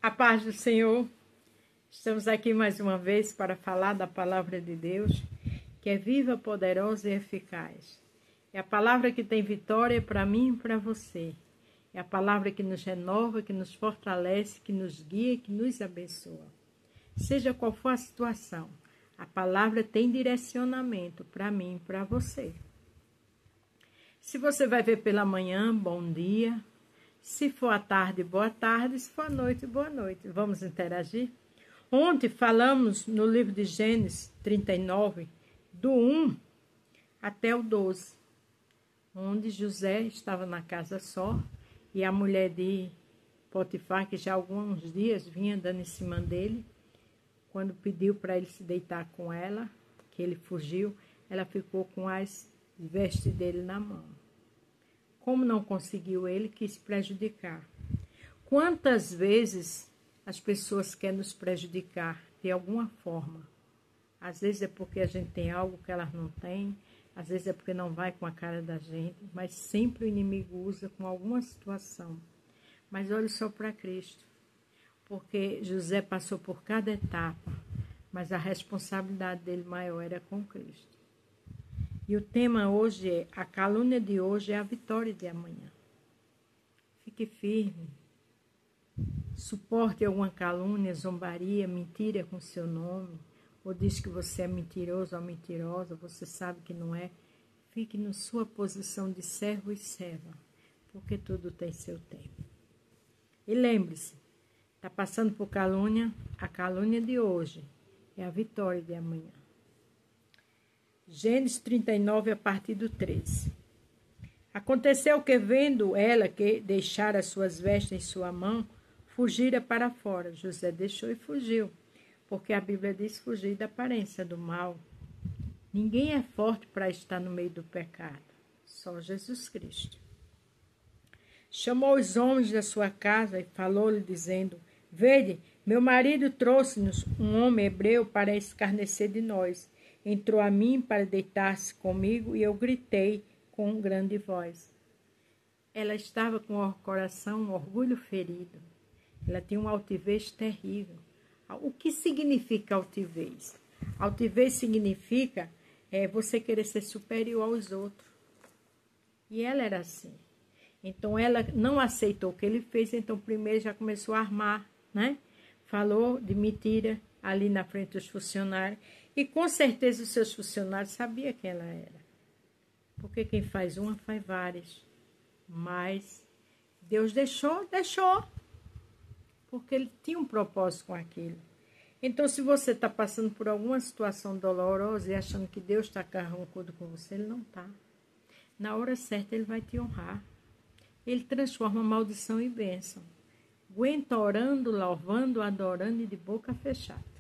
A paz do Senhor. Estamos aqui mais uma vez para falar da palavra de Deus, que é viva, poderosa e eficaz. É a palavra que tem vitória para mim e para você. É a palavra que nos renova, que nos fortalece, que nos guia, que nos abençoa. Seja qual for a situação, a palavra tem direcionamento para mim e para você. Se você vai ver pela manhã, bom dia. Se for à tarde, boa tarde. Se for à noite, boa noite. Vamos interagir? Ontem falamos no livro de Gênesis 39, do 1 até o 12, onde José estava na casa só e a mulher de Potifar, que já há alguns dias vinha dando em cima dele, quando pediu para ele se deitar com ela, que ele fugiu, ela ficou com as vestes dele na mão. Como não conseguiu, ele quis prejudicar. Quantas vezes as pessoas querem nos prejudicar de alguma forma? Às vezes é porque a gente tem algo que elas não têm, às vezes é porque não vai com a cara da gente, mas sempre o inimigo usa com alguma situação. Mas olhe só para Cristo, porque José passou por cada etapa, mas a responsabilidade dele maior era com Cristo. E o tema hoje é: a calúnia de hoje é a vitória de amanhã. Fique firme. Suporte alguma calúnia, zombaria, mentira com seu nome, ou diz que você é mentiroso ou mentirosa, você sabe que não é. Fique na sua posição de servo e serva, porque tudo tem seu tempo. E lembre-se, está passando por calúnia, a calúnia de hoje é a vitória de amanhã. Gênesis 39, a partir do 13. Aconteceu que, vendo ela que deixara suas vestes em sua mão, fugira para fora. José deixou e fugiu, porque a Bíblia diz fugir da aparência do mal. Ninguém é forte para estar no meio do pecado, só Jesus Cristo. Chamou os homens da sua casa e falou-lhe, dizendo: Vede, meu marido trouxe-nos um homem hebreu para escarnecer de nós. Entrou a mim para deitar-se comigo e eu gritei com grande voz. Ela estava com o coração, um orgulho ferido. Ela tinha uma altivez terrível. O que significa altivez? Altivez significa você querer ser superior aos outros. E ela era assim. Então ela não aceitou o que ele fez, então primeiro já começou a armar, né? Falou de mentira ali na frente dos funcionários. E com certeza os seus funcionários sabiam quem ela era. Porque quem faz uma faz várias. Mas Deus deixou. Porque ele tinha um propósito com aquilo. Então, se você está passando por alguma situação dolorosa e achando que Deus está carrancudo com você, ele não está. Na hora certa, ele vai te honrar. Ele transforma maldição em bênção. Aguenta orando, louvando, adorando e de boca fechada.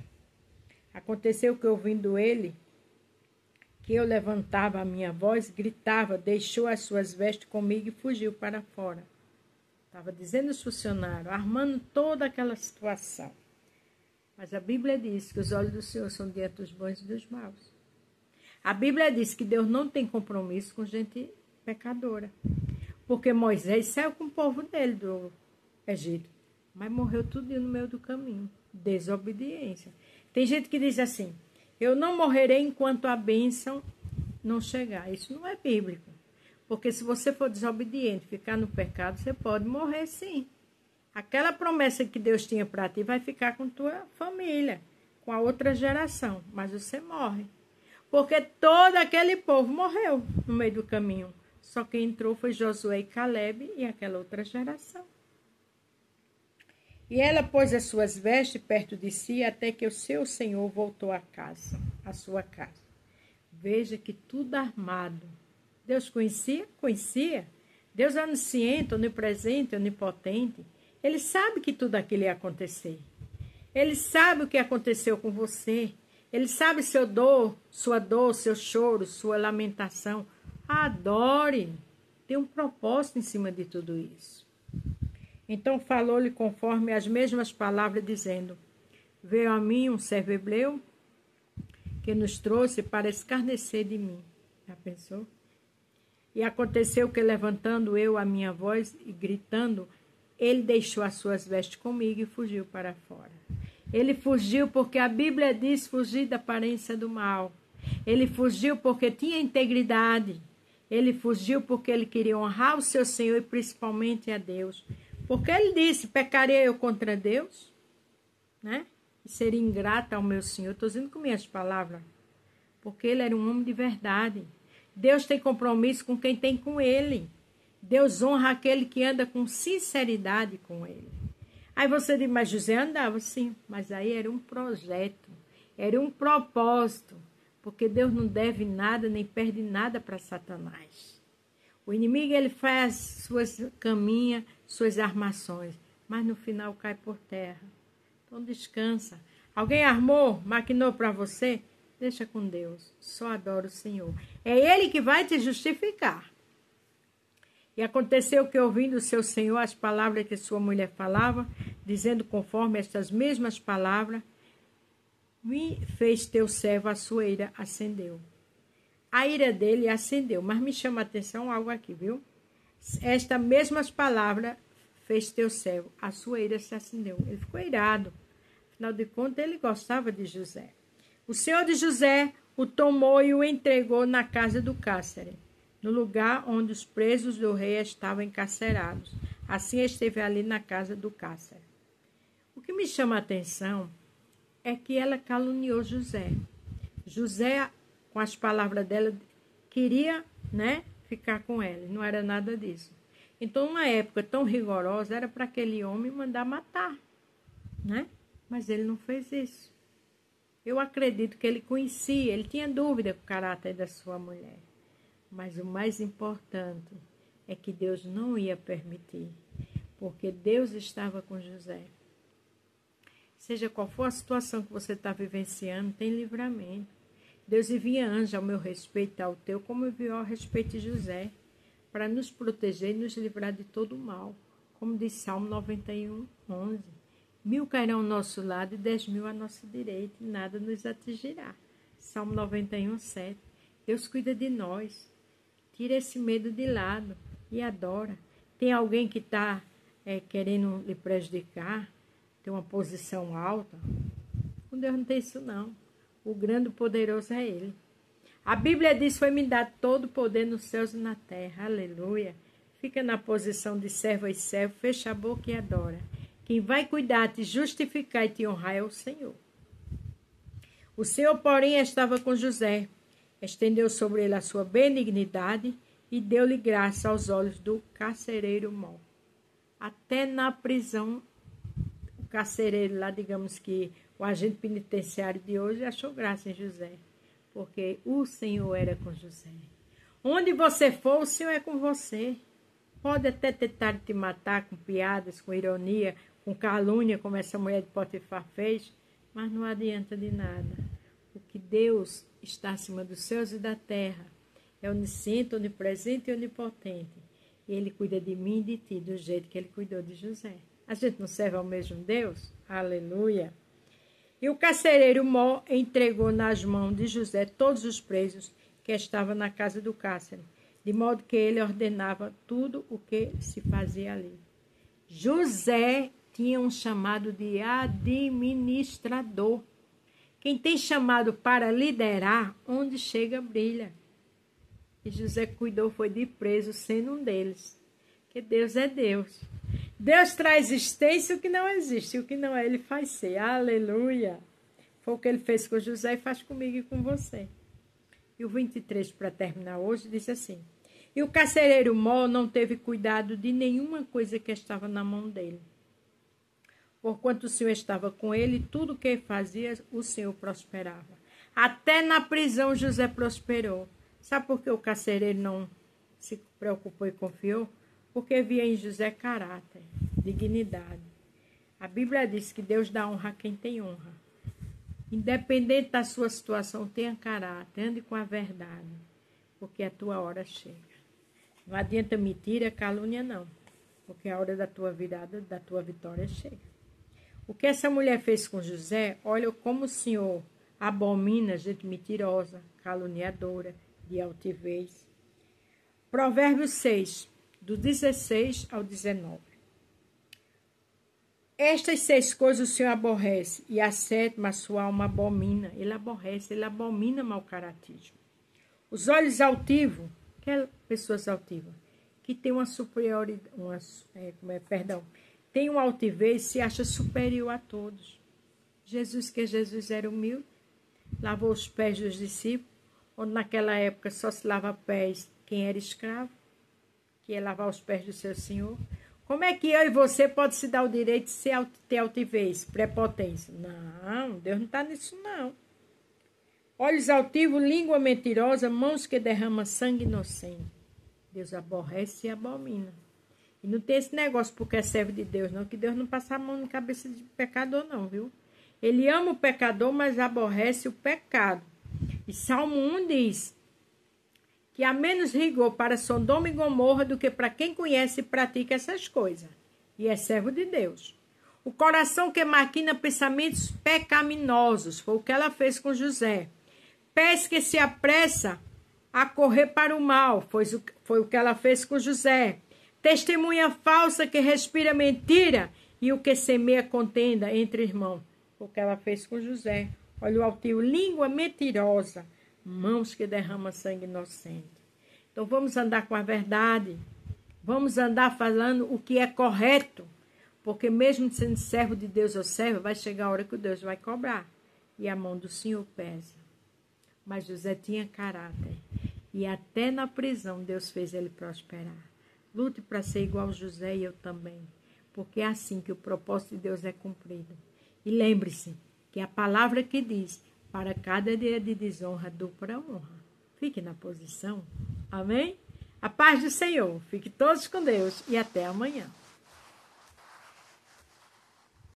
Aconteceu que, ouvindo ele, que eu levantava a minha voz, gritava, deixou as suas vestes comigo e fugiu para fora. Estava dizendo os funcionários, armando toda aquela situação. Mas a Bíblia diz que os olhos do Senhor são diante dos bons e dos maus. A Bíblia diz que Deus não tem compromisso com gente pecadora. Porque Moisés saiu com o povo dele do Egito, mas morreu tudo no meio do caminho. Desobediência. Tem gente que diz assim: eu não morrerei enquanto a bênção não chegar. Isso não é bíblico. Porque se você for desobediente, ficar no pecado, você pode morrer sim. Aquela promessa que Deus tinha para ti vai ficar com tua família, com a outra geração, mas você morre. Porque todo aquele povo morreu no meio do caminho. Só quem entrou foi Josué e Caleb e aquela outra geração. E ela pôs as suas vestes perto de si até que o seu senhor voltou à sua casa. Veja que tudo armado. Deus conhecia? Conhecia. Deus é onisciente, onipresente, onipotente. Ele sabe que tudo aquilo ia acontecer. Ele sabe o que aconteceu com você. Ele sabe sua dor, seu choro, sua lamentação. Adore. Tem um propósito em cima de tudo isso. Então falou-lhe conforme as mesmas palavras, dizendo: Veio a mim um servo hebreu que nos trouxe para escarnecer de mim. Já pensou? E aconteceu que, levantando eu a minha voz e gritando, ele deixou as suas vestes comigo e fugiu para fora. Ele fugiu porque a Bíblia diz fugir da aparência do mal. Ele fugiu porque tinha integridade. Ele fugiu porque ele queria honrar o seu Senhor e principalmente a Deus. Porque ele disse, pecaria eu contra Deus? Né? E seria ingrata ao meu Senhor. Estou dizendo com minhas palavras. Porque ele era um homem de verdade. Deus tem compromisso com quem tem com ele. Deus honra aquele que anda com sinceridade com ele. Aí você diz, mas José andava, sim. Mas aí era um projeto, era um propósito. Porque Deus não deve nada, nem perde nada para Satanás. O inimigo, ele faz suas caminhas, suas armações. Mas no final cai por terra. Então descansa. Alguém armou, maquinou para você? Deixa com Deus. Só adora o Senhor. É Ele que vai te justificar. E aconteceu que, ouvindo o seu Senhor as palavras que sua mulher falava, dizendo conforme estas mesmas palavras, me fez teu servo, a sua ira acendeu. A ira dele acendeu, mas me chama a atenção algo aqui, viu? Estas mesmas palavras fez teu servo, a sua ira se acendeu. Ele ficou irado. Afinal de contas, ele gostava de José. O Senhor de José o tomou e o entregou na casa do cárcere, no lugar onde os presos do rei estavam encarcerados. Assim esteve ali na casa do cárcere. O que me chama a atenção é que ela caluniou José. José, com as palavras dela, queria, ficar com ela. Não era nada disso. Então, numa época tão rigorosa, era para aquele homem mandar matar, Mas ele não fez isso. Eu acredito que ele conhecia, ele tinha dúvida com o caráter da sua mulher. Mas o mais importante é que Deus não ia permitir, porque Deus estava com José. Seja qual for a situação que você está vivenciando, tem livramento. Deus envia anjo ao meu respeito e ao teu, como enviou ao respeito de José, para nos proteger e nos livrar de todo o mal. Como diz Salmo 91, 11. 1000 cairão ao nosso lado e 10.000 à nossa direita, e nada nos atingirá. Salmo 91, 7. Deus cuida de nós. Tira esse medo de lado e adora. Tem alguém que está querendo lhe prejudicar? Tem uma posição alta? Com Deus não tem isso, não. O grande e poderoso é Ele. A Bíblia diz, foi-me dado todo o poder nos céus e na terra. Aleluia. Fica na posição de servo e servo, fecha a boca e adora. Quem vai cuidar, te justificar e te honrar é o Senhor. O Senhor, porém, estava com José. Estendeu sobre ele a sua benignidade e deu-lhe graça aos olhos do carcereiro mau. Até na prisão, o carcereiro lá, digamos que o agente penitenciário de hoje, achou graça em José. Porque o Senhor era com José. Onde você for, o Senhor é com você. Pode até tentar te matar com piadas, com ironia, com calúnia, como essa mulher de Potifar fez, mas não adianta de nada. O que Deus está acima dos céus e da terra é onisciente, onipresente e onipotente. E Ele cuida de mim e de ti do jeito que Ele cuidou de José. A gente não serve ao mesmo Deus? Aleluia! E o carcereiro mau entregou nas mãos de José todos os presos que estavam na casa do cárcere, de modo que ele ordenava tudo o que se fazia ali. José tinha um chamado de administrador. Quem tem chamado para liderar, onde chega, brilha. E José cuidou, foi de preso, sendo um deles. Porque Deus é Deus. Deus traz existência o que não existe. O que não é, Ele faz ser. Aleluia. Foi o que Ele fez com José e faz comigo e com você. E o 23, para terminar hoje, diz assim. E o carcereiro mau não teve cuidado de nenhuma coisa que estava na mão dele. Porquanto o Senhor estava com ele, tudo o que ele fazia, o Senhor prosperava. Até na prisão José prosperou. Sabe por que o carcereiro não se preocupou e confiou? Porque via em José caráter, dignidade. A Bíblia diz que Deus dá honra a quem tem honra. Independente da sua situação, tenha caráter, ande com a verdade, porque a tua hora chega. Não adianta mentira, calúnia não, porque a hora da tua virada, da tua vitória chega. O que essa mulher fez com José, olha como o Senhor abomina gente mentirosa, caluniadora, de altivez. Provérbios 6, do 16 ao 19. Estas 6 coisas o Senhor aborrece, e a 7ª a sua alma abomina. Ele aborrece, ele abomina mau caratismo. Os olhos altivos, pessoas altivas, que tem uma superioridade, tem uma altivez, se acha superior a todos. Jesus era humilde, lavou os pés dos discípulos, onde naquela época só se lava pés quem era escravo, que ia lavar os pés do seu senhor. Como é que eu e você pode se dar o direito de ter altivez, prepotência? Não, Deus não está nisso não. Olhos altivos, língua mentirosa, mãos que derramam sangue inocente. Deus aborrece e abomina. E não tem esse negócio porque é servo de Deus, não, que Deus não passa a mão na cabeça de pecador, não, viu? Ele ama o pecador, mas aborrece o pecado. E Salmo 1 diz que há menos rigor para Sodoma e Gomorra do que para quem conhece e pratica essas coisas. E é servo de Deus. O coração que maquina pensamentos pecaminosos, foi o que ela fez com José. Pés que se apressa a correr para o mal, foi o que ela fez com José. Testemunha falsa que respira mentira e o que semeia contenda entre irmãos, foi o que ela fez com José. Olha o altivo, língua mentirosa, mãos que derramam sangue inocente. Então vamos andar com a verdade, vamos andar falando o que é correto, porque mesmo sendo servo de Deus ou servo, vai chegar a hora que Deus vai cobrar e a mão do Senhor pesa. Mas José tinha caráter e até na prisão Deus fez ele prosperar. Lute para ser igual a José e eu também, porque é assim que o propósito de Deus é cumprido. E lembre-se que a palavra que diz, para cada dia de desonra, dupla honra. Fique na posição. Amém? A paz do Senhor. Fique todos com Deus e até amanhã.